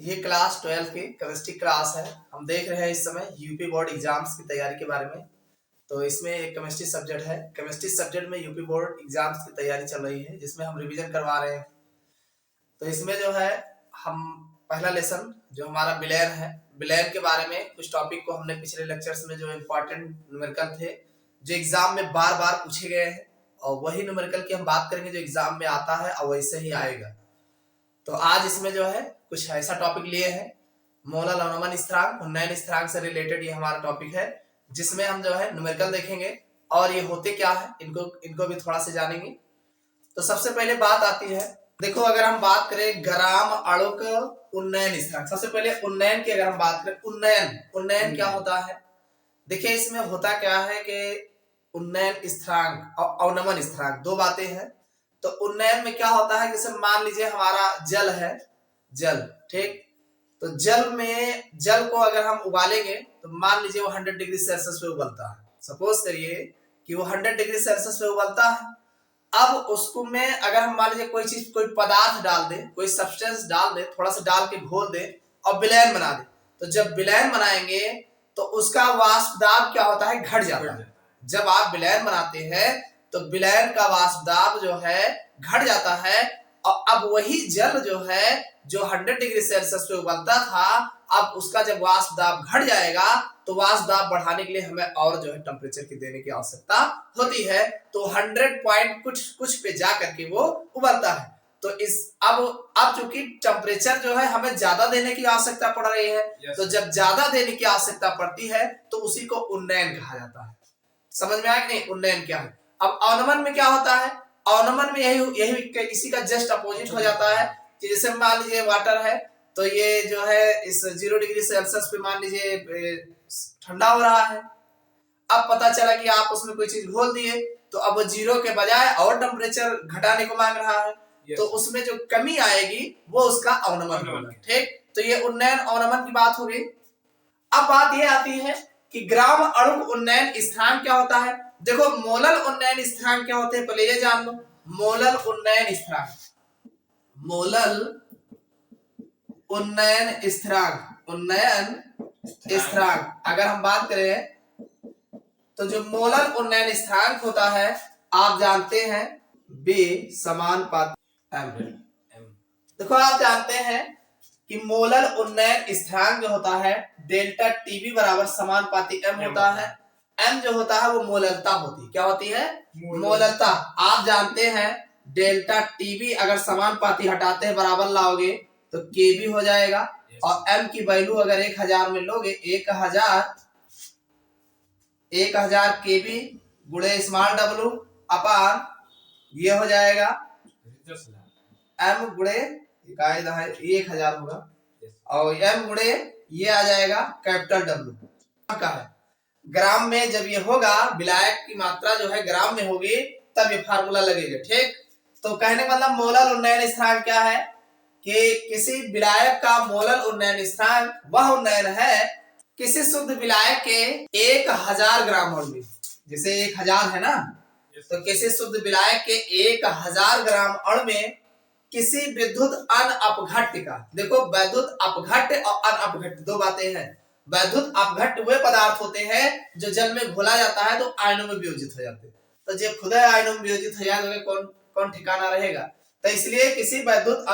ये क्लास 12 की chemistry class है। हम देख रहे हैं इस समय यूपी बोर्ड एग्जाम्स की तैयारी के बारे में। तो इसमें एक केमिस्ट्री सब्जेक्ट है। केमिस्ट्री सब्जेक्ट में यूपी बोर्ड एग्जाम्स की तैयारी चल रही है, जिसमें हम रिवीजन करवा रहे हैं। तो इसमें जो है हम पहला लेसन जो हमारा विलयन है, विलयन के बारे में कुछ टॉपिक को हमने पिछले लेक्चर्स में जो इम्पोर्टेंट न्यूमेरिकल थे, जो एग्जाम में बार बार पूछे गए हैं, और वही न्यूमेरिकल की हम बात करेंगे जो एग्जाम में आता है और वैसे ही आएगा। तो आज इसमें जो है कुछ ऐसा टॉपिक लिए हैं, मोलल अवनमन स्थिरांक, उन्नयन स्थिरांक से रिलेटेड ये हमारा टॉपिक है, जिसमें हम जो है न्यूमेरिकल देखेंगे और ये होते क्या है इनको भी थोड़ा सा जानेंगे। तो सबसे पहले बात आती है, देखो अगर हम बात करें ग्राम अणुक उन्नयन स्थिरांक, सबसे पहले उन्नयन की अगर हम बात करें, उन्नयन क्या होता है। देखिए इसमें होता क्या है कि उन्नयन स्थिरांक और अवनमन स्थिरांक दो बातें हैं। तो उन्नयन में क्या होता है, जैसे मान लीजिए हमारा जल है, जल, ठीक, तो जल को अगर हम उबालेंगे तो मान लीजिए वो 100 डिग्री सेल्सियस पे उबलता है। सपोज करिए कि वो 100 डिग्री सेल्सियस पे उबलता है। अब उसको में अगर हम मान लीजिए कोई चीज, कोई पदार्थ डाल दे, कोई सब्सटेंस डाल दे, थोड़ा सा डाल के घोल दे और विलयन बना दे, तो जब विलयन बनाएंगे तो उसका वाष्प दाब क्या होता है, घट जाता है। जब आप विलयन बनाते हैं तो विलयन का वाष्प दाब जो है घट जाता है, और अब वही जल जो है जो 100 डिग्री सेल्सियस पे उबलता था, अब उसका जब वाष्प दाब घट जाएगा तो वाष्प दाब बढ़ाने के लिए हमें और जो है टेम्परेचर की देने की आवश्यकता होती है। तो 100 पॉइंट कुछ पे जा करके वो उबलता है। तो अब चूंकि टेम्परेचर जो है हमें ज्यादा देने की आवश्यकता पड़ रही है, तो जब ज्यादा देने की आवश्यकता पड़ती है तो उसी को उन्नयन कहा जाता है। समझ में आया कि नहीं, उन्नयन क्या है। अब अवनमन में क्या होता है, अवनमन में यही इसी का जस्ट अपोजिट हो जाता है कि जैसे मान लीजिए वाटर है, तो ये जो है इस 0 डिग्री सेल्सियस पे मान लीजिए ठंडा हो रहा है। अब पता चला कि आप उसमें कोई चीज घोल दिए, तो अब वो 0 के बजाय और टेम्परेचर घटाने को मांग रहा है, तो उसमें जो कमी आएगी वो उसका अवनमन होगा। ठीक, तो ये उन्नयन अवनमन की बात हो गई। अब बात ये आती है कि ग्राम अणु उन्नयन स्थिरांक क्या होता है। देखो मोलल उन्नयन स्थिरांक क्या होते हैं, पहले ये जान लो। मोलल उन्नयन स्थिरांक, मोलल उन्नयन स्थिरांक, उन्नयन स्थिरांक अगर हम बात करें तो जो मोलल उन्नयन स्थिरांक होता है, आप जानते हैं बी समानुपाती एम। देखो आप जानते हैं कि मोलल उन्नयन स्थिरांक जो होता है डेल्टा टीबी बराबर समानुपाती एम होता है। एम जो होता है वो मोललता होती है। क्या होती है, मोललता। आप जानते हैं डेल्टा टीबी अगर समानुपाती हटाते हैं बराबर लाओगे तो केबी हो जाएगा, और एम की वैल्यू अगर 1000 में लोगे, 1000 केबी गुणे स्मॉल डब्ल्यू अपान ये हो जाएगा एम गुणे 1000 होगा, और एम गुणे ये आ जाएगा कैपिटल डब्ल्यू का है। ग्राम में जब ये होगा, विलायक की मात्रा जो है ग्राम में होगी, तब ये फार्मूला लगेगा। ठीक, तो कहने मतलब मोलल उन्नयन स्थिरांक क्या है कि किसी विलायक का मोलल उन्नयन स्थिरांक वह उन्नयन है किसी शुद्ध विलायक के 1000 ग्राम अणु में, जैसे 1000 है ना, तो किसी शुद्ध विलायक के 1000 ग्राम अणु में किसी विद्युत अनअपघट्य का, देखो वैद्युत अपघट्य और अनअपघट्य दो बातें हैं। वैद्युत अपघट्य वे पदार्थ होते हैं जो जल में घोला जाता है तो आयनों में वियोजित हो जाते हैं। तो जब खुद आयनों में वियोजित हो जाएंगे कौन ठिकाना रहेगा। तो इसलिए किसी वैद्युत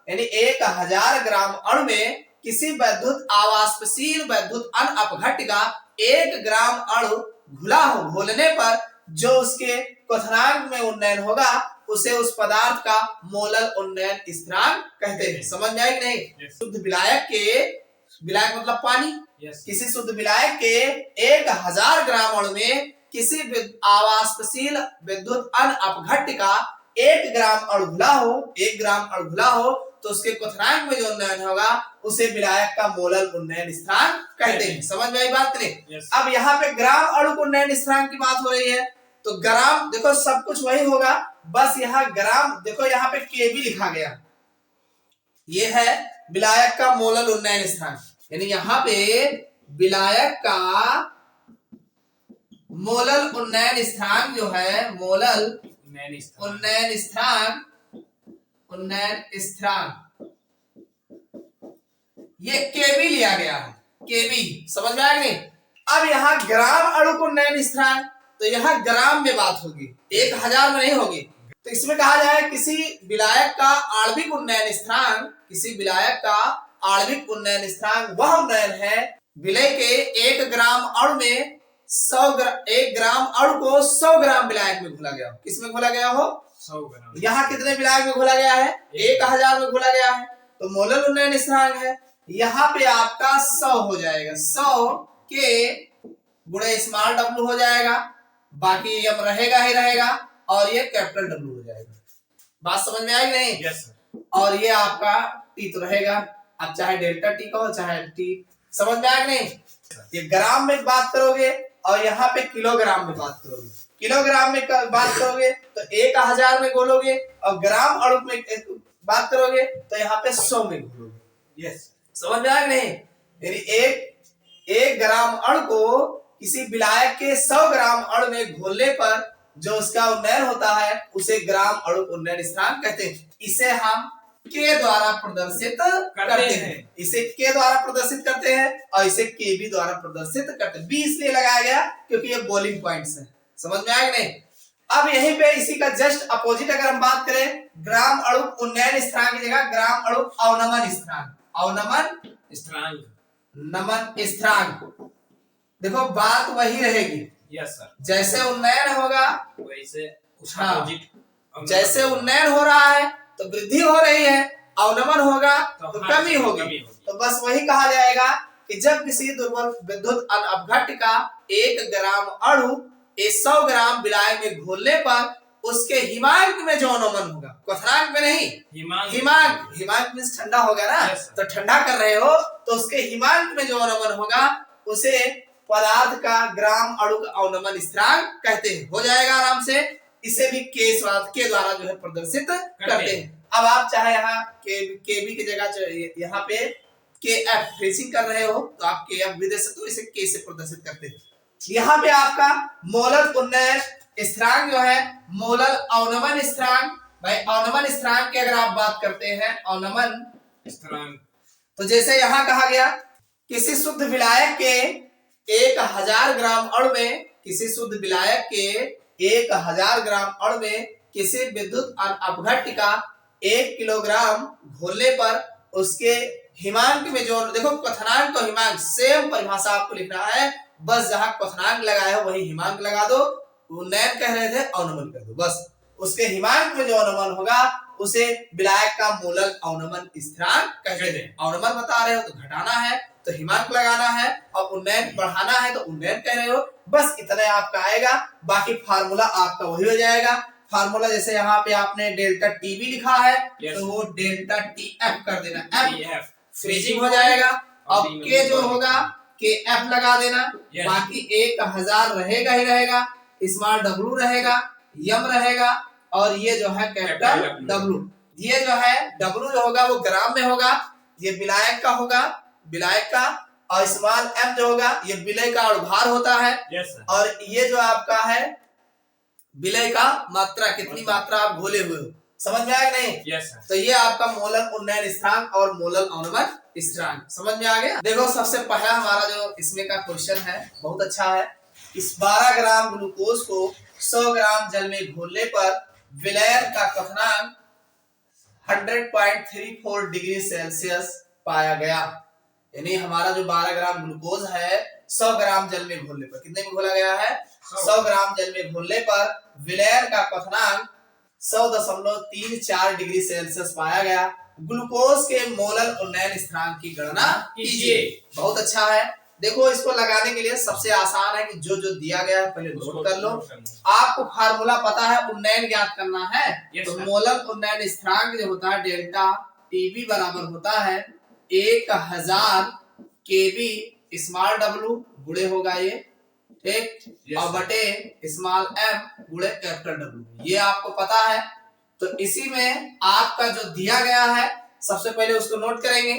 यानी 1000 ग्राम अणु में किसी वैद्युत आवाष्पशील वैद्युत अनअपघट्य का 1 ग्राम अणु घुला हो, घोलने पर जो उसके क्वथनांक में उन्नयन होगा उसे उस पदार्थ का मोलल उन्नयन स्थिरांक कहते हैं। समझ में आया कि नहीं। शुद्ध विलायक के, विलायक मतलब पानी, किसी शुद्ध विलायक के 1000 ग्राम अणु में किसी आवाष्पशील विद्युत अनअपघट्य का 1 ग्राम अणु घुला हो, 1 ग्राम अणु घुला हो, तो उसके क्वथनांक में जो उन्नयन होगा उसे विलायक का मोलल उन्नयन स्थिरांक कहते हैं। समझ में आई बात नहीं। अब यहाँ पे ग्राम अणु उन्नयन स्थिरांक की बात हो रही है, तो ग्राम देखो सब कुछ वही होगा, बस यहाँ ग्राम देखो यहाँ पे केबी लिखा गया, ये है विलायक का मोलल उन्नयन स्थिरांक, यानी यहाँ पे विलायक का मोलल उन्नयन स्थिरांक जो है, मोलल उन्नयन स्थिरांक ये केबी लिया गया है, केबी, समझ में आया नहीं। अब यहाँ ग्राम अणुक उन्नयन स्थिरांक, तो यहाँ ग्राम में बात होगी, 1000 में नहीं होगी। तो इसमें कहा जाए किसी विलायक का आणविक उन्नयन स्थिरांक, किसी विलायक का आणविक उन्नयन स्थिरांक वह उन्नयन है विलय के 1 ग्राम अणु में 1 ग्राम अणु को 100 ग्राम विलायक में घोला गया हो। किसमें घोला गया हो? 100 ग्राम। यहाँ कितने विलायक में घोला गया है? 1000 में घोला गया है, तो मोलल उन्नयन स्थिरांक है। यहाँ पे आपका 100 हो जाएगा, 100 के गुणे स्मॉल डब्ल्यू हो जाएगा, बाकी एम रहेगा ही रहेगा, और ये कैपिटल डब्ल्यू हो जाएगा। बात समझ में आई नहीं? Yes sir. और ये आपका टी तो रहेगा, अब चाहे डेल्टा टी कहो चाहे टी, समझ में आया नहीं? ये ग्राम में बात करोगे और यहाँ पे किलोग्राम में बात करोगे। किलोग्राम में बात करोगे तो 1000 में घोलोगे, और ग्राम अणु में बात करोगे तो यहाँ पे 100 में घोलोगे। यस, समझ में आया नहीं? यानी एक ग्राम अणु को किसी विलायक के 100 ग्राम अणु में घोलने पर जो उसका उन्नयन होता है उसे ग्राम अणु उन्नयन स्थिरांक कहते हैं। इसे हम के द्वारा प्रदर्शित करते हैं, इसे के द्वारा प्रदर्शित करते हैं, और इसे के बी द्वारा प्रदर्शित करते हैं। बी इसलिए लगाया गया क्योंकि ये बॉलिंग पॉइंट्स है। समझ में आया नहीं? अब यहीं पे इसी का जस्ट अपोजिट अगर हम बात करें, ग्राम अणु उन्नयन स्थिरांक की जगह ग्राम अणु अवनमन स्थिरांक, अवनमन स्थिरांक, नमन स्थिरांक। देखो बात वही रहेगी। Yes sir. जैसे उन्नयन होगा वैसे उसका हाँ, अपोजिट। जैसे उन्नयन हो रहा है तो वृद्धि हो रही है, अवनमन होगा तो कमी होगी। तो बस वही कहा जाएगा कि जब किसी दुर्बल विद्युत अपघट्य का 1 ग्राम अणु 100 ग्राम विलायक में घोलने पर उसके हिमांक में जो अवनमन होगा, क्वथनांक में नहीं, हिमांक मींस ठंडा होगा ना, तो ठंडा कर रहे हो तो उसके हिमांक में जो अवनमन होगा उसे पदार्थ का ग्राम अणु अवनमन स्थिरांक कहते हैं। हो जाएगा आराम से। इसे भी के द्वारा जो है प्रदर्शित करते हैं। अब आप चाहे यहाँ के बी की जगह यहाँ पे के एफ फ्रीजिंग कर रहे हो तो आप के एफ भी दे सकते हो, इसे के से प्रदर्शित करते हैं। यहाँ पे आपका मोलल उन्नयन स्थिरांक जो है, मोलल अवनमन स्थिरांक, भाई अवनमन स्थिरांक की अगर आप बात करते हैं, अवनमन स्थिरांक, तो जैसे यहाँ कहा गया किसी शुद्ध विलायक के 1000 ग्राम अणु में, किसी शुद्ध विलायक के 1000 ग्राम अणु में किसी विद्युत अपघट्य का 1 किलोग्राम घोलने पर उसके हिमांक में जो, देखो क्वथनांक और हिमांक सेम परिभाषा आपको लिखना है, बस जहां क्वथनांक लगाया है वही हिमांक लगा दो। उन्नयन कह रहे थे, अवनमन कर दो, बस उसके हिमांक में जो अवनमन होगा उसे विलायक का मोलल अवनमन स्थिरांक कहते हैं। अवनमन बता रहे हो तो घटाना है तो हिमांक लगाना है, और उन्नयन बढ़ाना है तो उन्नयन कह रहे हो, बस इतना आपका आएगा। बाकी फार्मूला आपका वही हो जाएगा। फार्मूला जैसे यहाँ पे आपने डेल्टा टी भी लिखा है तो वो डेल्टा टी एफ कर देना, एफ फ्रीजिंग हो जाएगा। अब के जो होगा के एफ लगा देना, बाकी 1000 रहेगा ही रहेगा, स्मॉल डब्ल्यू रहेगा, यम रहेगा, और ये जो है कैपिटल डब्ल्यू। ये जो है डब्ल्यू जो होगा वो ग्राम में होगा, ये विलायक का होगा, विलायक का, और स्मॉल एम जो होगा ये विलय का भार होता है। और ये जो आपका है विलय का मात्रा, कितनी मात्रा आप घोले हुए हो। समझ में आया नहीं? तो ये आपका मोलल उन्नयन स्थिरांक और मोलल अवनमन स्थिरांक समझ में आ गया। देखो सबसे पहला हमारा जो इसमें का क्वेश्चन है बहुत अच्छा है। इस 12 ग्राम ग्लूकोज को 100 ग्राम जल में घोलने पर विलयन का क्वथनांक 100.34 डिग्री सेल्सियस पाया गया। यानी हमारा जो 12 ग्राम ग्लूकोज है 100 ग्राम जल में घोलने पर, कितने में घोला गया है? 100 ग्राम जल में घोलने पर विलयन का क्वथनांक 100.34 डिग्री सेल्सियस पाया गया। ग्लूकोज के मोलल उन्नयन स्थिरांक की गणना कीजिए। बहुत अच्छा है। देखो इसको लगाने के लिए सबसे आसान है कि जो जो दिया गया है पहले नोट कर लो। आपको फार्मूला पता है, उन्नयन ज्ञात करना है तो मोलल उन्नयन स्थिरांक जो होता है डेल्टा टीबी बराबर होता है 1000 केबी स्मॉल डब्ल्यू गुणे होगा ये, ठीक, और बटे स्मॉल एम गुणे कैपिटल डब्ल्यू। ये आपको पता है। तो इसी में आपका जो दिया गया है सबसे पहले उसको नोट करेंगे।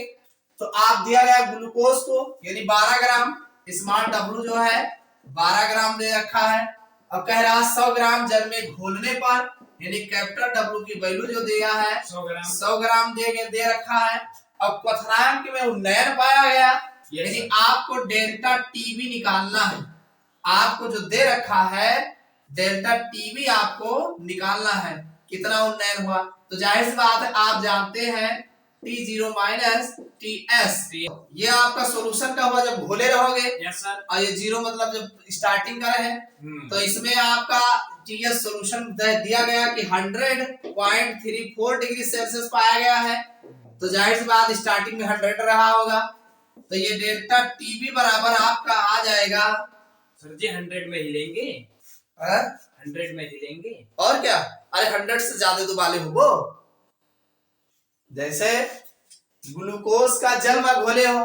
तो आप दिया गया ग्लूकोज को यानी 12 ग्राम, स्मॉल डब्ल्यू जो है 12 ग्राम दे रखा है, और कह रहा 100 ग्राम जल में घोलने पर यानी कैपिटल डब्ल्यू की वैल्यू जो दिया है 100 ग्राम दे रखा है। अब क्वथनांक में उन्नयन पाया गया, Yes, यानी sir. आपको डेल्टा टीबी निकालना है। आपको जो दे रखा है डेल्टा टीबी आपको निकालना है, कितना उन्नयन हुआ। तो जाहिर सी बात है आप जानते हैं T0 माइनस TS, ये आपका सॉल्यूशन का हुआ जब घोले रहोगे। Yes, sir. और ये जीरो मतलब जब स्टार्टिंग का रहे, तो इसमें आपका TS सॉल्यूशन दिया गया कि 100.34 डिग्री सेल्सियस पाया गया है। तो जाहिर सी बात स्टार्टिंग में 100 रहा होगा, तो ये डेल्टा टीबी बराबर आपका आ जाएगा सर जी 100 में ही लेंगे, 100 में ही लेंगे। और क्या, अरे 100 से ज्यादा तो वाले हो वो। जैसे ग्लूकोज का जल में घोले हो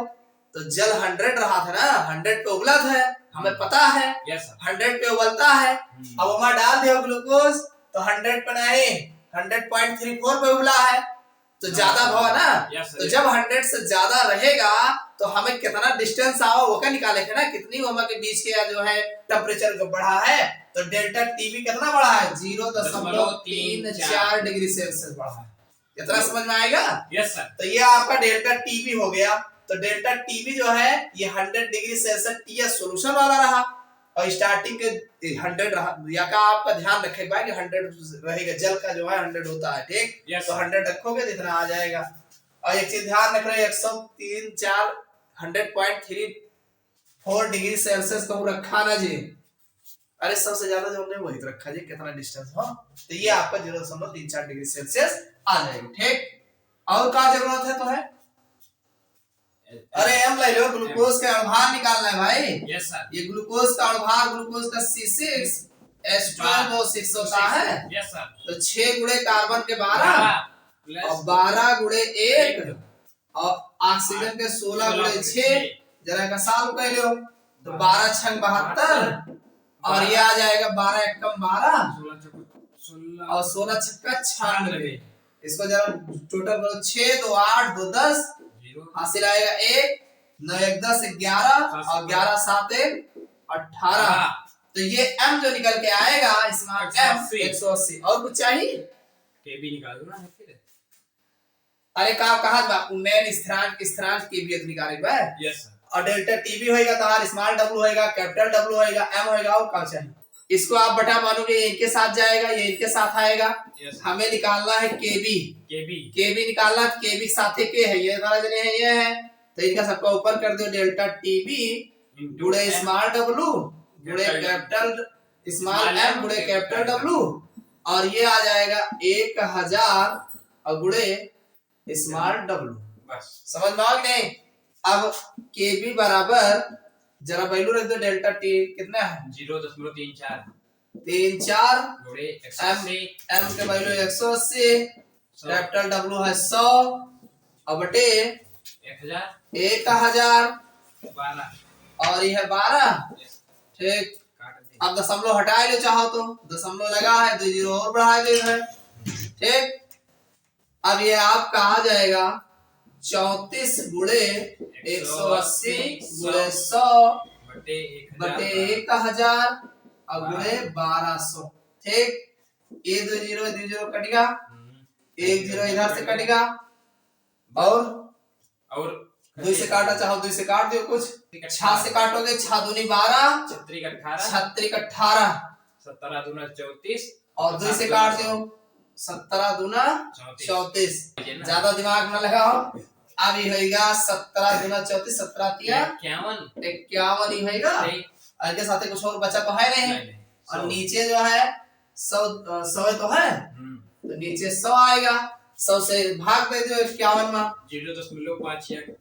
तो जल 100 रहा था ना, 100 पे उबला था, हमें पता है। Yes, sir. 100 पे उबलता है। अब हमें डाल दिया ग्लूकोज तो 100 पे नहीं 100.34 पे उबला है, तो ज्यादा भाव ना। Yes, sir. तो जब 100 से ज्यादा रहेगा तो हमें कितना डिस्टेंस आओ वो क्या निकालेंगे ना, कितनी हमें के बीच के जो है टेम्परेचर जो बढ़ा है, तो डेल्टा टीबी कितना बढ़ा है 0.34 डिग्री सेल्सियस बढ़ा है। इतना समझ में आएगा। Yes, sir. तो ये आपका डेल्टा टीबी हो गया। तो डेल्टा टीबी जो है ये 100 डिग्री सेल्सियस टीएस सॉल्यूशन वाला रहा, और स्टार्टिंग के 100 रहा। या का आपका ध्यान रखेगा कि 100 रहेगा, जल का जो है 100 होता है, ठीक। Yes, तो 100 रखोगे तो इतना आ जाएगा। और एक चीज ध्यान रख रहे 103.4 100.34 डिग्री सेल्सियस को रखा ना जी, अरे सबसे ज्यादा जो हमने वही तो रखा जी, कितना डिस्टेंस हो। तो ये आपका 0.34 डिग्री सेल्सियस आ जाएगा, ठीक। और क्या जरूरत है तो है, अरे एम ले लो, ग्लूकोज का अणुभार निकालना है भाई। Yes, sir. ये ग्लूकोज का अणुभार, ग्लूकोज का C6H12O6 होता है। Yes, sir. तो 6 गुणे कार्बन के 12 और 12 गुणे 1 और ऑक्सीजन के 16 गुणे 6, जरा का साल कह लो तो 12 छंग 72 और ये आ जाएगा 12 एकम 12 और 16 छक्का 96। इसको जरा टोटल करो 6 2 8 2 10 हासिल आएगा 1 9 1 10 11 और 11 7 1 18। तो ये m जो निकल के आएगा इसमें m 180। और कुछ चाहिए, केबी निकाल दो ना फिर। अरे का कहा उन्नयन स्थिरांक केबी निकाले बे। Yes sir. और डेल्टा टीबी होएगा तो आर स्मॉल डब्ल्यू होएगा, कैपिटल डब्ल्यू होएगा, एम होएगा, और क्या चाहिए। इसको आप बटा मानोगे ये इनके साथ जाएगा, ये इनके साथ आएगा। हमें निकालना है केबी, केबी निकालना, केबी साथ के है, ये वाला जने है, ये है, तो इनका सबका ऊपर कर दो डेल्टा टीबी गुणे स्मॉल डब्ल्यू गुणे कैपिटल स्मॉल एम गुणे कैपिटल डब्ल्यू, और ये आ जाएगा 1000 और गुणे स्मॉल डब्ल्यू। बस समझ में आ गया नहीं। अब केबी बराबर जरा वैल्यू रख दो, डेल्टा टी कितना है 0.34 34 गुणे एम के वैल्यू 180, कैपिटल डब्ल्यू है 100 और बटे 1000 और ये है 12, ठीक। अब दशमलव हटा लो चाहो तो, दशमलव लगा है तो जीरो और बढ़ा दे है, ठीक। अब ये आपका आ जाएगा 34 गुणे 180 गुणे 100 बटे 1000 और गुणे 1200, ठीक। ये 2 जीरो कटेगा, 1 जीरो इधर से कटेगा, और 2 से काटा चाहो 2 से काट दो, कुछ 6 से काटोगे 6 दूनी 12 36 18 17 दूना 34 और 2 से काट दो 17 दूना 34। ज्यादा दिमाग न लगाओ। अब ये होएगा 17 दूना 34 17 तिया 51 ही होएगा, और के साथ कुछ और बचा तो है नहीं। और नीचे जो है 100 तो है, तो नीचे 100 आएगा, 100 से भाग दे दो 51 में, 0.56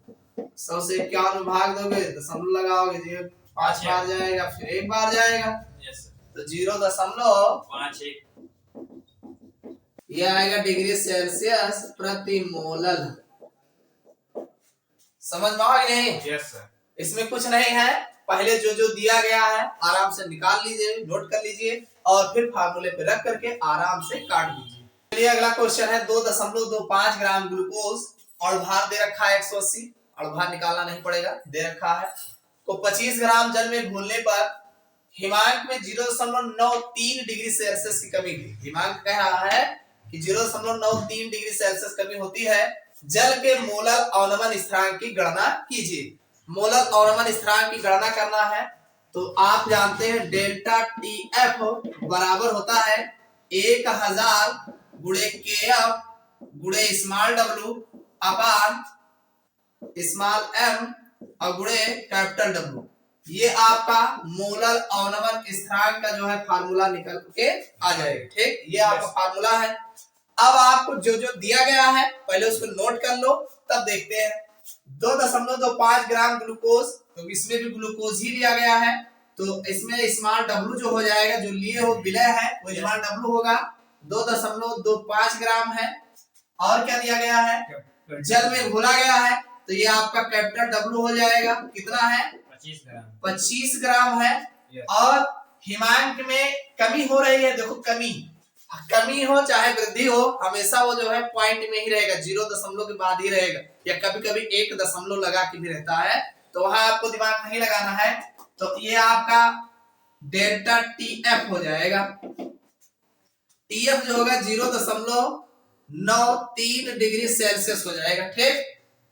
100 से 51 में भाग दोगे दशमलव लगाओगे जी 5 बार जाएगा, फिर 1 बार जाएगा, तो 0.51 ये आएगा डिग्री सेल्सियस प्रति मोलल। समझ में आ गया नहीं। Yes sir. इसमें कुछ नहीं है, पहले जो जो दिया गया है आराम से निकाल लीजिए, नोट कर लीजिए, और फिर फार्मूले पे रख करके आराम से काट लीजिए। चलिए अगला क्वेश्चन है 2.25 ग्राम ग्लूकोज और भार दे रखा है 180, और भार निकालना नहीं पड़ेगा, दे रखा है। को 25 ग्राम जल में घोलने पर हिमांक में 0.93 डिग्री सेल्सियस की कमी हुई। हिमांक कह रहा है कि 0.93 डिग्री सेल्सियस कमी होती है, जल के मोलर अवनमन स्थिरांक की गणना कीजिए। मोलर अवनमन स्थिरांक की गणना करना है तो आप जानते हैं डेल्टा टी एफ बराबर होता है 1000 गुणे के एफ गुणे small W upon small M और गुणे कैपिटल डब्ल्यू। ये आपका मोलर अवनमन स्थिरांक का जो है फार्मूला निकल के आ जाएगा। ठीक, ये आपका फार्मूला है। अब आपको जो जो दिया गया है पहले उसको नोट कर लो, तब देखते हैं। 2.25 ग्राम ग्लूकोज, तो इसमें भी ग्लूकोज ही लिया गया है, तो इसमें स्मॉल डब्ल्यू जो हो जाएगा, जो लिए हो विलय है वो स्मॉल डब्ल्यू होगा। 2.25 ग्राम है। और क्या दिया गया है, जल में घोला गया है, तो ये आपका कैपिटल डब्ल्यू हो जाएगा। कितना है, 25 ग्राम है। और हिमांक में कमी हो रही है, देखो कमी हो चाहे वृद्धि हो, हमेशा वो जो है पॉइंट में ही रहेगा, 0 के बाद ही रहेगा, या कभी कभी 1 दशमलव लगा के भी रहता है, तो वहां आपको दिमाग नहीं लगाना है। तो ये आपका डेल्टा टी एफ हो जाएगा। टी एफ जो होगा 0.93 डिग्री सेल्सियस हो जाएगा। ठीक,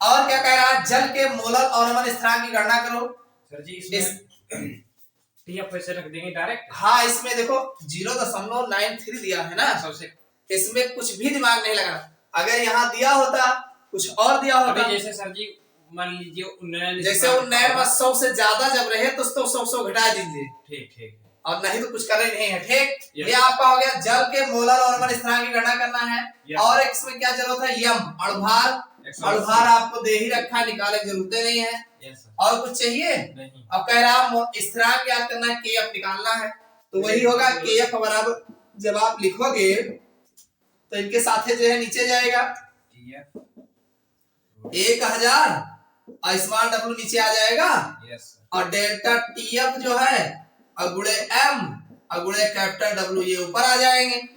और क्या कह रहा है, जल के मोलर अवनमन स्थिरांक की गणना करो। सर जी इसमें टीएफ ऐसे रख देंगे डायरेक्ट? हाँ, इसमें देखो 0.93 दिया है ना, सबसे इसमें कुछ भी दिमाग नहीं लगाना। अगर यहाँ दिया होता कुछ और दिया होता, जैसे सर जी मान लीजिए उन्नयन, जैसे उन्नयन 100 से ज्यादा जब रहे तो 100 घटा दीजिए। ठीक, और नहीं तो कुछ कर रहे नहीं है। ठीक, ये आपका हो गया जल के मोलर अवनमन स्थिरांक की गणना करना है। और इसमें क्या जरूरत है, यम अणुभार आपको दे ही रखा, निकाले की जरूरत नहीं है। और कुछ चाहिए नहीं। अब कह रहा स्थिरांक याद करना है, के एफ निकालना है, तो वही होगा के एफ बराबर, जब आप लिखोगे तो इनके साथ जो है नीचे जाएगा 1000 और स्मॉल डब्ल्यू नीचे आ जाएगा। और डेल्टा टी एफ जो है और गुणे एम और गुणे कैपिटल डब्ल्यू ये ऊपर आ जाएंगे।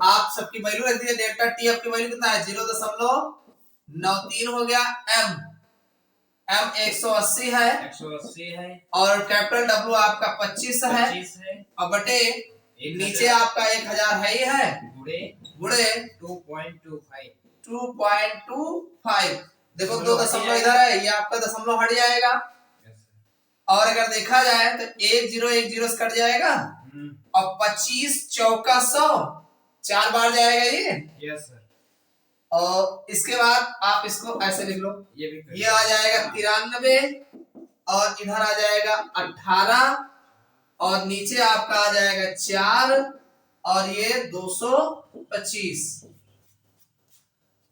आप सबकी वैल्यू रख दीजिए। डेल्टा टी एफ की वैल्यू कितना है, 0.93 हो गया। एम 180 है और कैपिटल डब्ल्यू आपका 25 है और बटे नीचे आपका 1000 है ही है, गुणे 2.25। देखो 2 दशमलव इधर है, ये आपका दशमलव हट जाएगा। और अगर देखा जाए तो 1010 से कट जाएगा और 25 चौका 100 4 बार जाएगा ये। Yes sir. और इसके बाद आप इसको ऐसे लिख लो, ये आ जाएगा 93 और इधर आ जाएगा 18 और नीचे आपका आ जाएगा 4 और ये 225।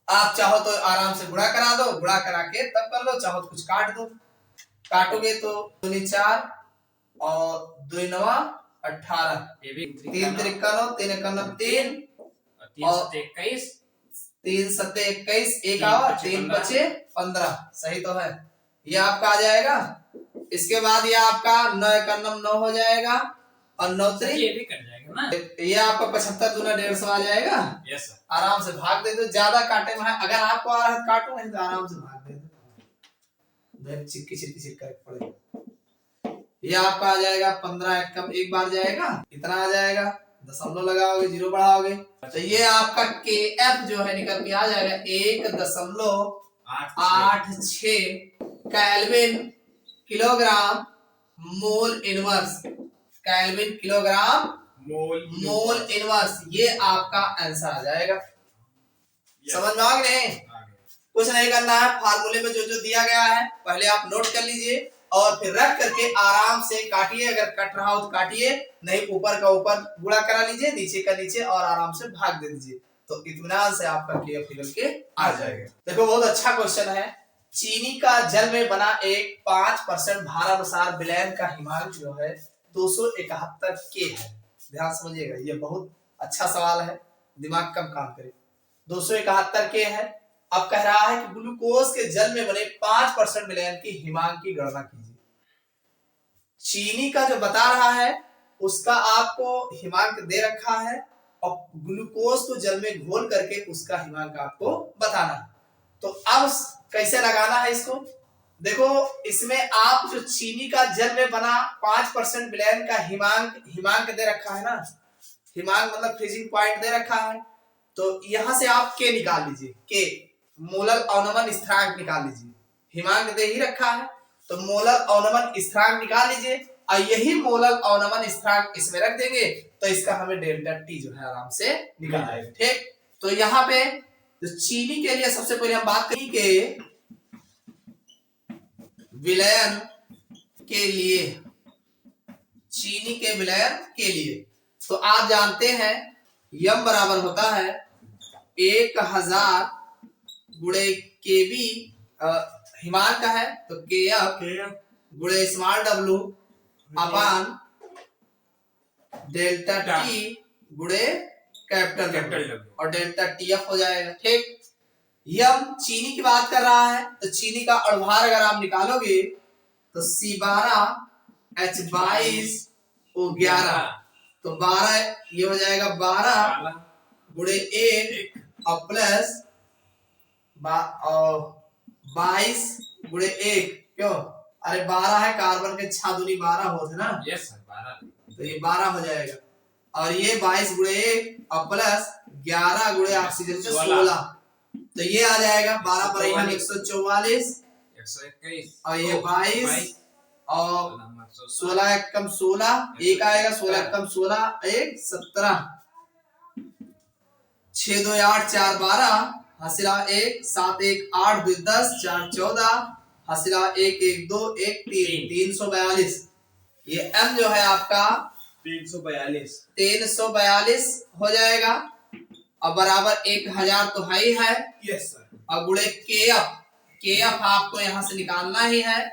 आप चाहो तो आराम से गुणा करा दो, गुणा करा के तब कर लो, चाहो तो कुछ काट दो। काटोगे तो 2 4 और 2 9 18, 3 3 9 3 और 3 7 21, एक और 3 5 15, सही तो है। ये आपका आ जाएगा। इसके बाद ये आपका 9 1 9 हो जाएगा और 9 3 ये भी कट जाएगा ना, ये आपका 75 दूना 150 आ जाएगा। Yes sir. आराम से भाग दे दो, ज्यादा काटे में है, अगर आपको आ रहा है काटो, नहीं तो आराम से भाग दे दो, चिक्की पड़े। ये आपका आ जाएगा 15 एक बार जाएगा, इतना आ जाएगा, दशमलव लगाओगे, 0 बढ़ाओगे, तो ये आपका के एफ जो है निकल के आ जाएगा 1.86 kelvin kilogram mole inverse. Kelvin kilogram mole inverse, ये आपका आंसर आ जाएगा। समझ में आ गया? नहीं, कुछ नहीं करना है, फार्मूले में जो जो दिया गया है पहले आप नोट कर लीजिए और फिर रख करके आराम से काटिए। अगर कट रहा हो तो काटिए, नहीं ऊपर का ऊपर गुणा करा लीजिए, नीचे का नीचे, और आराम से भाग दे दीजिए, तो इत्मीनान से आपका क्लियर निकल के आ जाएगा। देखो बहुत अच्छा क्वेश्चन है। चीनी का जल में बना एक 5% भार अनुसार विलयन का हिमांक जो है 271 के है। ध्यान समझिएगा, ये बहुत अच्छा सवाल है, दिमाग कम काम करे। 271 के है। अब कह रहा है कि ग्लूकोज के जल में बने 5% विलयन की हिमांक की गणना कीजिए। चीनी का जो बता रहा है उसका आपको हिमांक दे रखा है और ग्लूकोज को जल में घोल करके उसका हिमांक आपको बताना है। तो अब कैसे लगाना है इसको, देखो इसमें आप जो चीनी का जल में बना 5% विलयन का हिमांक दे रखा है ना, हिमांक मतलब फ्रीजिंग पॉइंट दे रखा है, तो यहां से आप के निकाल लीजिए। के मोलर अवनमन स्थिरांक निकाल लीजिए। हिमांक दे ही रखा है तो मोलर अवनमन स्थिरांक निकाल लीजिए और यही मोलर अवनमन स्थिरांक इसमें रख देंगे तो इसका हमें डेल्टा टी जो है आराम से निकाल आएगा। ठीक, तो यहाँ पे तो चीनी के लिए सबसे पहले हम बात करें कि विलयन के लिए, चीनी के विलयन के लिए तो आप जानते हैं यम बराबर होता है 1000 गुणे केबी, हिमांक का है तो केएफ गुणे स्मॉल डब्ल्यू अपान डेल्टा टी गुणे कैपिटल डब्ल्यू और डेल्टा टीएफ हो जाएगा। ठीक, यम चीनी की बात कर रहा है तो चीनी का अणुभार अगर आप निकालोगे तो C12H22O11 तो 12 ये हो जाएगा 12 गुणे 1 और प्लस 22 गुणे 1, क्यों? अरे 12 है, कार्बन के 6 दूनी 12 होते ना। यस सर, 12 तो ये 12 हो जाएगा और ये 22 गुणे 1 और प्लस 11 गुणे ऑक्सीजन से 16 तो ये आ जाएगा 12 पर 144 121 और ये 22 और 16 एक कम 16 एक आएगा, 16 एक कम 16 एक 17 6 2 8 4 12 हासिला 1 7 1 8 2 10 4 14 हासिला 1 1 2 1 3 342 ये m जो है आपका 342 हो जाएगा और बराबर 1000 तो है ही है। यस सर, और गुणे केएफ आपको यहाँ से निकालना ही है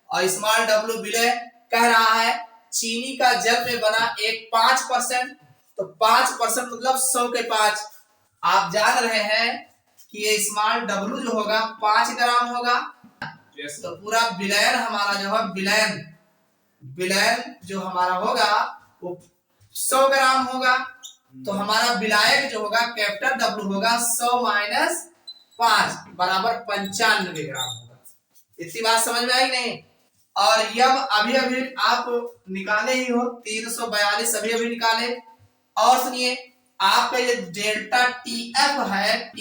और स्मॉल डब्ल्यू विलय कह रहा है चीनी का जल में बना एक 5% तो 5% मतलब 100 के 5। आप जान रहे हैं कि ये स्मॉल डब्ल्यू जो होगा 5 ग्राम होगा। यस तो पूरा विलयन हमारा जो है विलयन जो हमारा होगा वो 100 ग्राम होगा तो हमारा विलायक जो होगा कैपिटल डब्ल्यू होगा 100 माइनस 5 बराबर 95 ग्राम होगा। इतनी बात समझ में आई नहीं? और यम अभी अभी आप निकाले ही हो 342 अभी अभी निकाले। और सुनिए आपका ये डेल्टा टीएफ है,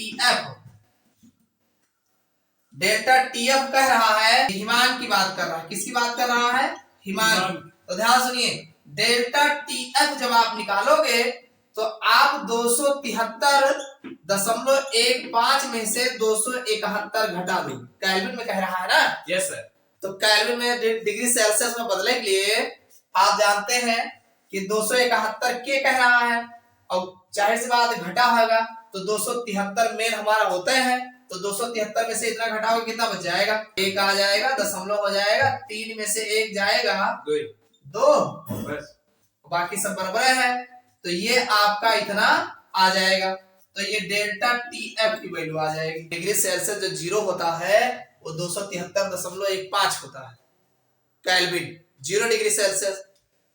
डेल्टा टीएफ कह रहा है हिमांक की बात कर रहा है। किसकी बात कर रहा है? हिमांक। तो ध्यान सुनिए डेल्टा टीएफ जब आप निकालोगे तो आप 273.15 में से 271 घटा दो। केल्विन में कह रहा है ना? यस सर, तो केल्विन में डिग्री सेल्सियस में बदलने के लिए आप जानते हैं कि 271 के कह रहा है और जाहिर सी बात घटा होगा तो 273 मेन हमारा होते हैं तो 273 में से इतना घटाओगे कितना बच जाएगा? 1 आ जाएगा, दशमलव हो जाएगा, 3 में से 1 जाएगा 2 बस बाकी सब बराबर है तो ये आपका इतना आ जाएगा। तो ये डेल्टा टीएफ की वैल्यू आ जाएगी। डिग्री सेल्सियस जो 0 होता है वो 273.15 होता है केल्विन, 0 डिग्री सेल्सियस।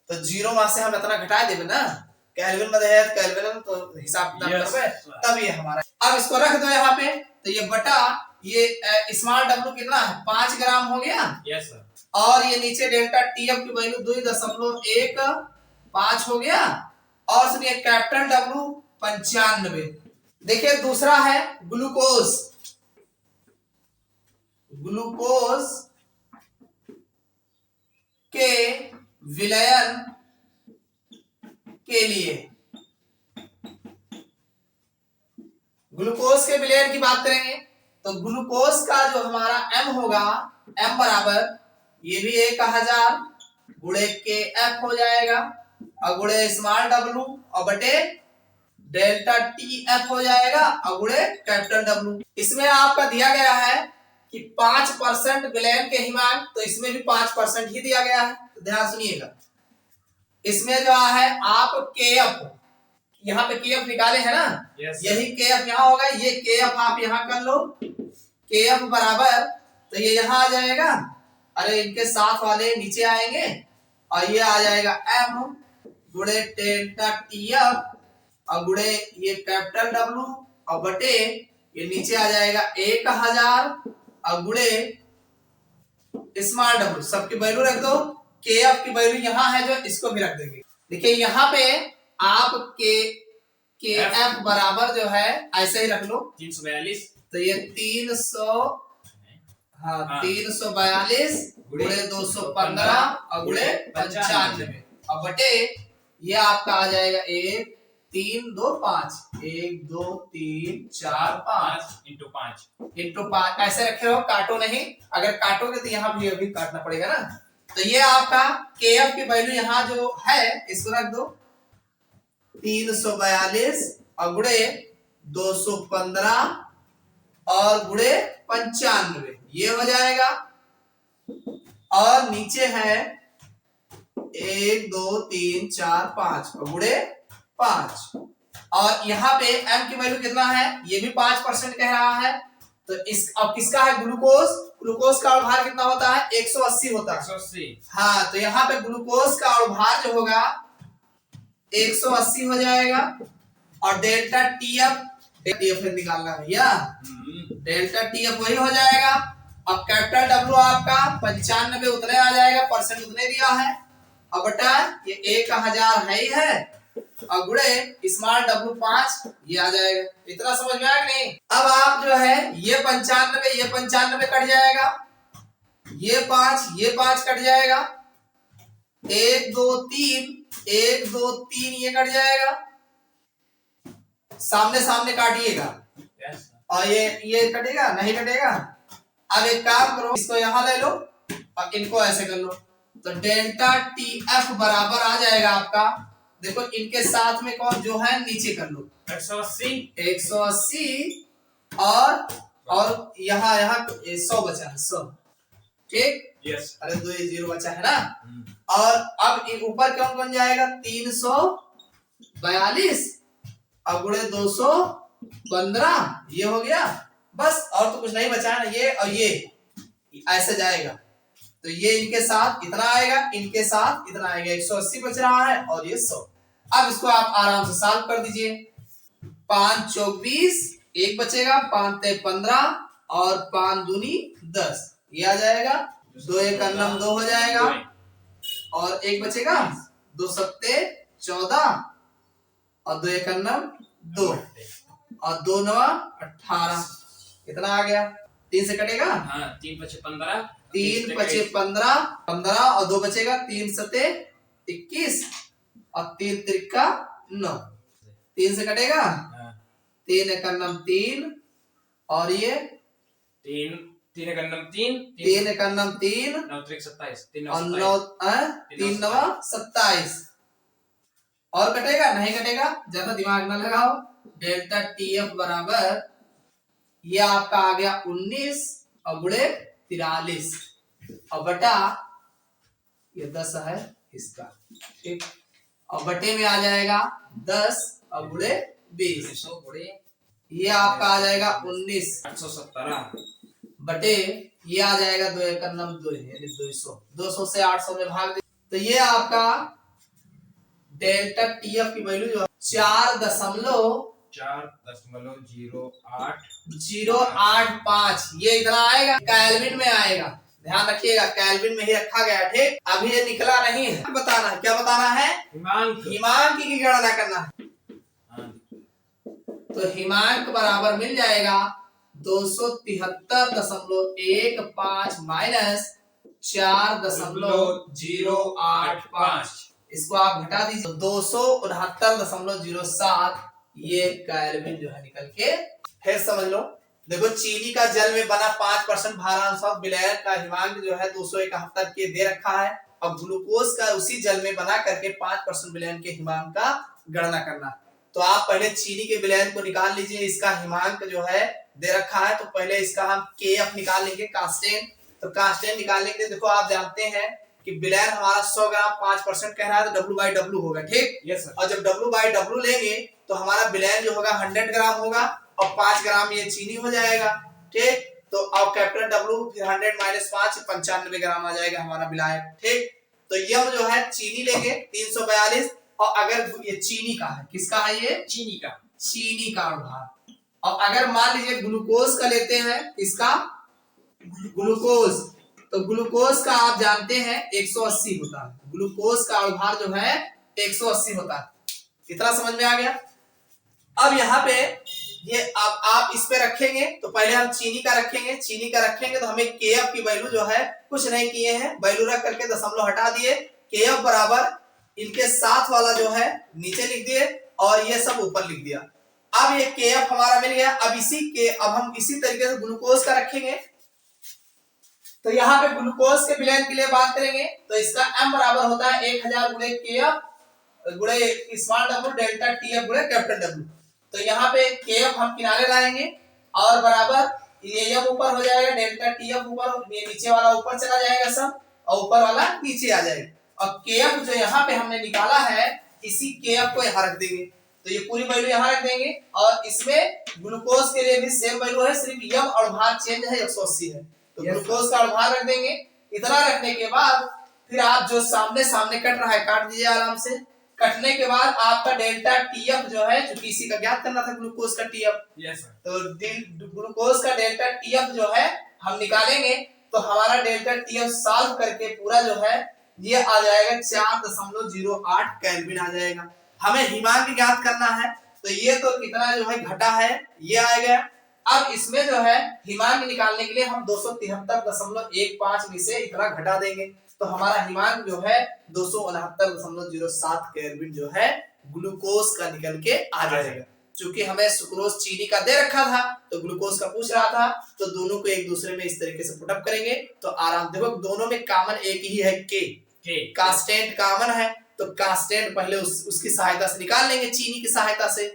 तो 0 वहां से हम इतना घटा देंगे ना, केल्विन में है केल्विन तो हिसाब किताब करबे तब ये हमारा। अब इसको रख दो यहाँ पे तो ये बटा ये स्मॉल डब्ल्यू कितना है 5 ग्राम हो गया। यस सर, और ये नीचे डेल्टा टीएफ की वैल्यू 2.15 हो गया। और सुनिए कैपिटल डब्ल्यू 95। देखिए दूसरा है ग्लूकोज के विलयन के लिए, ग्लूकोज के विलयन की बात करेंगे तो ग्लूकोज का जो हमारा m होगा m बराबर ये भी 1000 गुणे के एफ हो जाएगा और गुणे स्मॉल डब्ल्यू और बटे डेल्टा टी एफ हो जाएगा और गुणे कैपिटल डब्ल्यू। इसमें आपका दिया गया है कि 5% विलयन के हिमांक तो इसमें भी 5% ही दिया गया है। तो ध्यान सुनिएगा इसमें जो है आप केएफ यहाँ पे केएफ निकाले है ना। यही केएफ यहाँ होगा, ये केएफ आप यहाँ कर लो, केएफ बराबर तो ये यहाँ आ जाएगा, अरे इनके साथ वाले नीचे आएंगे और ये आ जाएगा एम गुणे डेल्टा टीएफ और गुणे ये कैपिटल डब्ल्यू और बटे ये नीचे आ जाएगा 1000 और गुणे स्मॉल डब्ल्यू। सबकी वैल्यू रख दो, केएफ की वैल्यू यहाँ है जो इसको भी रख देंगे। देखिए यहाँ पे आप के एफ बराबर जो है ऐसे ही रख लो 342 तो ये 300, हाँ 342 गुणे 215 और गुणे 95 और बटे ये आपका आ जाएगा 1 3 2 5 1 2 3 4 5 इंटू 5 ऐसे रखे हो, काटो नहीं, अगर काटोगे तो यहाँ भी अभी काटना पड़ेगा ना। तो ये आपका KF की वैल्यू यहाँ जो है इसको रख दो 342 और गुणे 215 और गुणे 95 ये हो जाएगा। और नीचे है 1 2 3 4 5 और गुणे 5 और यहाँ पे M की वैल्यू कितना है, ये भी 5% कह रहा है। तो इस अब किसका है, ग्लूकोज, ग्लूकोज का भार कितना होता है 180 होता है 180। हाँ तो यहाँ पे ग्लूकोज का भार जो होगा 180 हो जाएगा और डेल्टा TF निकालना है भैया, डेल्टा TF वही हो जाएगा। अब कैपिटल W आपका 95 उतने आ जाएगा, परसेंट उतने दिया है अब बटा ये 1000 है ही है और गुणे स्मॉल W 5 ये आ जाएगा। इतना समझ में आया कि नहीं। अब आप जो है ये 95 कट जाएगा, ये 5 कट जाएगा, 1 2 3 1 2 3 ये कट जाएगा, सामने सामने काटिएगा और ये कटेगा नहीं कटेगा। अब एक काम करो, इसको यहाँ ले लो और इनको ऐसे कर लो तो डेल्टा TF बराबर आ जाएगा आपका, देखो इनके साथ में कौन जो है नीचे कर लो 180 और यहाँ 100 बचा है 100 ठीक। यस अरे 2 0 बचा है ना। और अब ऊपर कौन बन जाएगा 342 और गुणे 215 ये हो गया बस, और तो कुछ नहीं बचा है ना। ये और ये ऐसे जाएगा तो ये इनके साथ इतना आएगा, इनके साथ इतना आएगा, 180 बच रहा है और ये 100। अब इसको आप आराम से सॉल्व कर दीजिए, 5 चौक 20 एक बचेगा, 5 ते 15 और 5 दूनी 10 ये आ जाएगा, 2 एक अन्नम 2 हो जाएगा और एक बचेगा 2 सत्ते 14 और 2 एक अन्नम 2 और 2 नवा 18 कितना आ गया, 3 से कटेगा हाँ 3 पचे 15 3 पचे 15 और 2 बचेगा, 3 सते 21 और 3 त्रिका 9 3 से कटेगा 3 एक अन्नम 3 और ये 3 एक अन्नम 3 3 एक अन्नम 3 9 त्रिक 27 और 9 3 नवा 27 और कटेगा नहीं कटेगा, ज्यादा दिमाग ना लगाओ। डेल्टा TF बराबर ये आपका आ गया 19 और गुणे 43 और बटा ये 10 है इसका ठीक, और बटे में आ जाएगा 10 और गुणे 20 ये आपका आ जाएगा 19 817 बटे ये आ जाएगा 2 एक अन्नम 2 यानी 200 से 800 में भाग दे तो ये आपका डेल्टा TF की वैल्यू जो 4.085 ये इतना आएगा, केल्विन में आएगा, ध्यान रखिएगा केल्विन में ही रखा गया ठीक। अभी ये निकला नहीं है, बताना है क्या बताना है, हिमांक की गणना करना है। तो हिमांक बराबर मिल जाएगा 273.15 माइनस 4.085 इसको आप घटा दीजिए 269.07 ये केल्विन जो है निकल के। फिर समझ लो, देखो चीनी का जल में बना 5% भारांश और विलयन का हिमांक जो है 271 के दे रखा है और ग्लूकोज का उसी जल में बना करके 5% विलयन के हिमांक का गणना करना। तो आप पहले चीनी के विलयन को निकाल लीजिए, इसका हिमांक जो है दे रखा है तो पहले इसका हम KF निकाल लेंगे कांस्टेंट। तो कांस्टेंट निकालने के लिए देखो आप जानते हैं कि विलयन हमारा 100 ग्राम 5% कह रहा है तो W/W होगा ठीक। Yes sir. और जब W/W लेंगे तो हमारा विलयन जो होगा 100 ग्राम होगा और 5 ग्राम ये चीनी हो जाएगा ठीक। तो अब कैपिटल W फिर 100 माइनस 5 95 ग्राम आ जाएगा हमारा विलायक ठीक। तो ये जो है चीनी लेंगे 342 और अगर ये चीनी का है, किसका है ये चीनी का भार। और अगर मान लीजिए ग्लूकोज का लेते हैं, इसका ग्लूकोज, तो ग्लूकोज का आप जानते हैं 180 होता है, ग्लूकोज का भार जो है 180 होता है। इतना समझ में आ गया। अब यहाँ पे ये अब आप इस पे रखेंगे तो पहले हम चीनी का रखेंगे तो हमें केएफ की वैल्यू जो है कुछ नहीं किए हैं, वैल्यू रख करके दशमलव हटा दिए, केएफ बराबर इनके साथ वाला जो है नीचे लिख दिए और ये सब ऊपर लिख दिया। अब ये केएफ हमारा मिल गया। अब हम इसी तरीके से ग्लूकोज का रखेंगे तो यहाँ पे ग्लूकोज के विलयन के लिए बात करेंगे तो इसका m बराबर होता है 1000 गुणे केएफ गुणे स्मॉल w डेल्टा टीएफ गुणे कैपिटल W। तो यहाँ पे केएफ हम किनारे लाएंगे और बराबर ये m ऊपर हो जाएगा, डेल्टा टीएफ ऊपर, ये नीचे वाला ऊपर चला जाएगा सब और ऊपर वाला नीचे आ जाएगा। और केएफ जो यहाँ पे हमने निकाला है इसी केएफ को यहाँ रख देंगे तो ये पूरी वैल्यू यहाँ रख देंगे और इसमें ग्लूकोज के लिए भी सेम वैल्यू है, सिर्फ यम और भार चेंज है, 180 है तो ग्लूकोज का भार रख देंगे। इतना रखने के बाद फिर आप जो सामने सामने कट रहा है काट दीजिए आराम से। कटने के बाद आपका डेल्टा टीएफ जो है, क्योंकि इसी का ज्ञात करना था ग्लूकोज का टीएफ, तो ग्लूकोज का डेल्टा टीएफ जो है हम निकालेंगे तो हमारा डेल्टा टीएफ सॉल्व करके पूरा जो है ये आ जाएगा 4.08 केल्विन आ जाएगा। हमें हिमांक ज्ञात करना है तो ये तो कितना जो है घटा है ये आएगा। अब इसमें जो है हिमांक निकालने के लिए हम 273.15 में से इतना घटा देंगे तो हमारा हिमांक जो है 269.07 केल्विन जो है ग्लूकोज का निकल के आ जाएगा। चूंकि हमें सुक्रोज चीनी का दे रखा था तो ग्लूकोज का पूछ रहा था तो दोनों को एक दूसरे में इस तरीके से पुटअप करेंगे तो आराम, देखो दोनों में कॉमन एक ही है के, कांस्टेंट कॉमन है तो कांस्टेंट पहले उसकी सहायता से निकाल लेंगे चीनी की सहायता से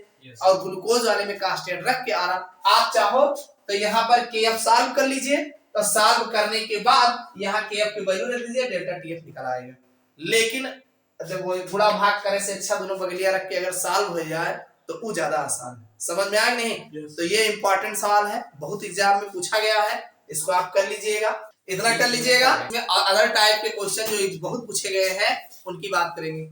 और ग्लूकोज वाले में कांस्टेंट रख के आराम। आप चाहो तो यहाँ पर केएफ सॉल्व कर लीजिए तो सॉल्व करने के बाद यहाँ केएफ की वैल्यू रख दीजिए, डेल्टा टीएफ निकल आएगा। लेकिन जब वो गुणा भाग करने से अच्छा दोनों बगलिया रख के अगर सॉल्व हो जाए तो वो ज्यादा आसान है। समझ में आया नहीं? तो ये इंपॉर्टेंट सवाल है, बहुत एग्जाम में पूछा गया है, इसको आप कर लीजिएगा, इतना कर लीजिएगा। अदर टाइप के क्वेश्चन जो बहुत पूछे गए हैं उनकी बात करेंगे।